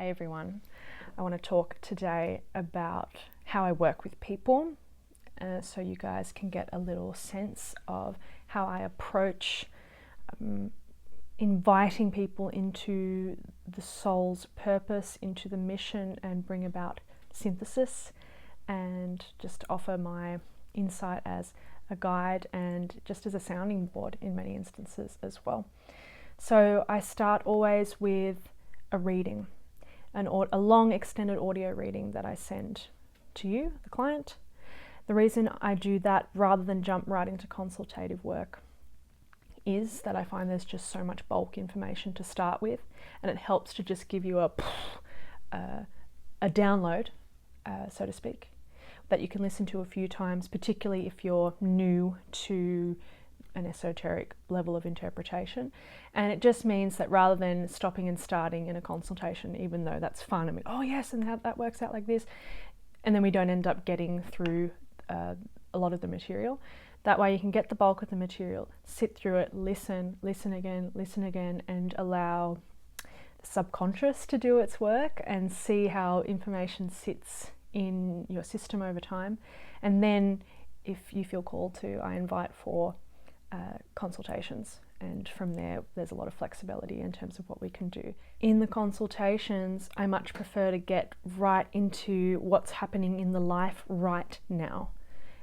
Hey everyone, I want to talk today about how I work with people so you guys can get a little sense of how I approach inviting people into the soul's purpose, into the mission, and bring about synthesis, and just offer my insight as a guide and just as a sounding board in many instances as well. So I start always with a reading, a long extended audio reading that I send to you, the client. The reason I do that rather than jump right into consultative work is that I find there's just so much bulk information to start with, and it helps to just give you a download, so to speak, that you can listen to a few times, particularly if you're new to an esoteric level of interpretation. And it just means that rather than stopping and starting in a consultation, even though that's fun, I mean, oh yes, and that works out like this, and then we don't end up getting through a lot of the material. That way you can get the bulk of the material, sit through it, listen again, and allow the subconscious to do its work and see how information sits in your system over time. And then if you feel called to, I invite for consultations, and from there's a lot of flexibility in terms of what we can do. In the consultations, I much prefer to get right into what's happening in the life right now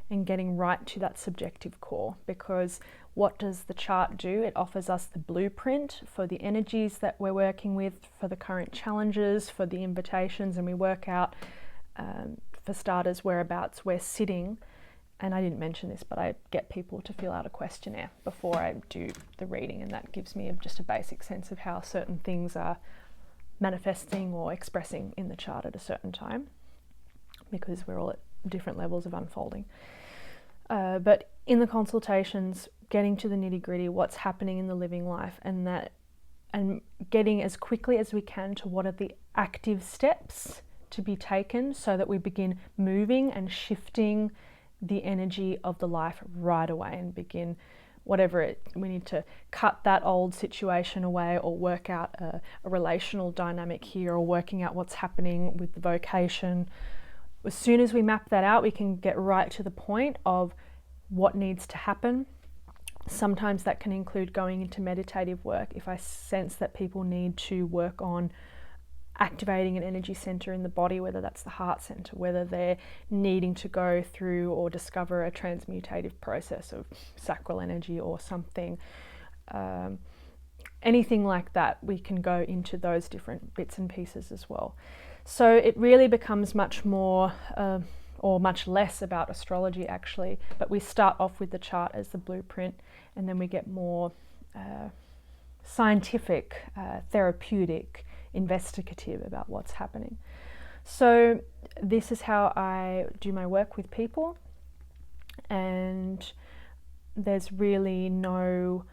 and getting right to that subjective core, because what does the chart do? It offers us the blueprint for the energies that we're working with, for the current challenges, for the invitations, and we work out, for starters, whereabouts we're sitting. And I didn't mention this, but I get people to fill out a questionnaire before I do the reading, and that gives me just a basic sense of how certain things are manifesting or expressing in the chart at a certain time, because we're all at different levels of unfolding. But in the consultations, getting to the nitty-gritty, what's happening in the living life, and getting as quickly as we can to what are the active steps to be taken so that we begin moving and shifting the energy of the life right away, and begin we need to cut that old situation away, or work out a relational dynamic here, or working out what's happening with the vocation. As soon as we map that out, we can get right to the point of what needs to happen. Sometimes that can include going into meditative work if I sense that people need to work on activating an energy center in the body, whether that's the heart center, whether they're needing to go through or discover a transmutative process of sacral energy or something. Anything like that, we can go into those different bits and pieces as well. So it really becomes much more or much less about astrology actually, but we start off with the chart as the blueprint, and then we get more scientific, therapeutic, investigative about what's happening. So this is how I do my work with people, and there's really no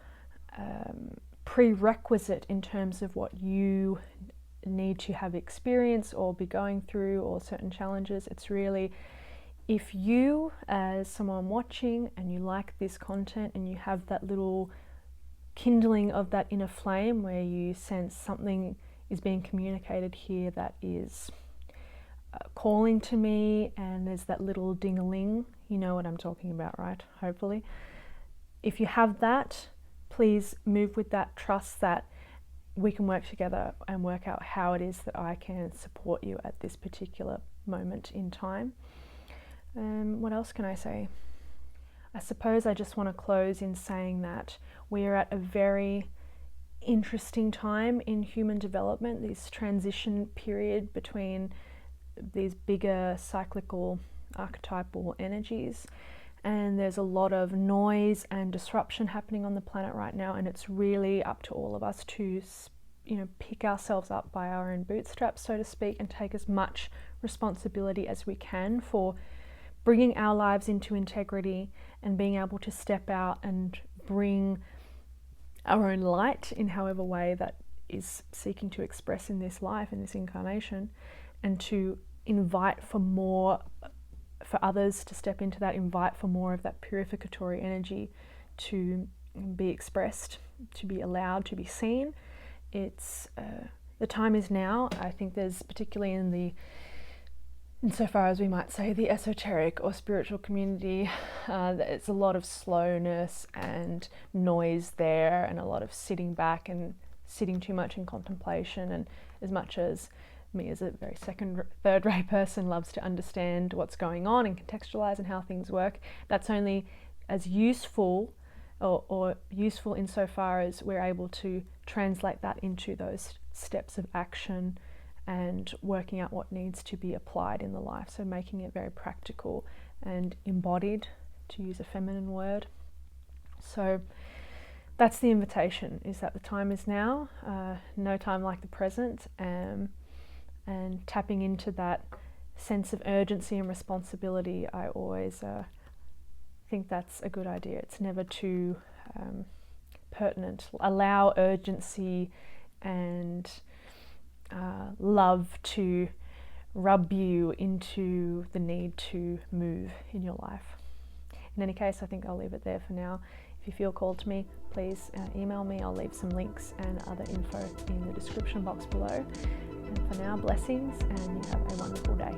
prerequisite in terms of what you need to have experience or be going through, or certain challenges. It's really, if you as someone watching and you like this content and you have that little kindling of that inner flame where you sense something is being communicated here that is calling to me, and there's that little ding-a-ling, you know what I'm talking about, right? Hopefully. If you have that, please move with that, trust that we can work together and work out how it is that I can support you at this particular moment in time. What else can I say? I suppose I just want to close in saying that we are at a very interesting time in human development, this transition period between these bigger cyclical archetypal energies, and there's a lot of noise and disruption happening on the planet right now, and it's really up to all of us to pick ourselves up by our own bootstraps, so to speak, and take as much responsibility as we can for bringing our lives into integrity and being able to step out and bring our own light in however way that is seeking to express in this life, in this incarnation, and to invite for more, for others to step into that, invite for more of that purificatory energy to be expressed, to be allowed to be seen. It's the time is now. I think there's, particularly insofar as we might say the esoteric or spiritual community, it's a lot of slowness and noise there, and a lot of sitting back and sitting too much in contemplation. And as much as me as a very third rate person loves to understand what's going on and contextualize and how things work, that's only as useful or useful insofar as we're able to translate that into those steps of action and working out what needs to be applied in the life. So making it very practical and embodied, to use a feminine word. So that's the invitation, is that the time is now, no time like the present, and tapping into that sense of urgency and responsibility. I always think that's a good idea. It's never too pertinent. Allow urgency and love to rub you into the need to move in your life. In any case, I think I'll leave it there for now. If you feel called to me, please email me. I'll leave some links and other info in the description box below. And for now, blessings, and you have a wonderful day.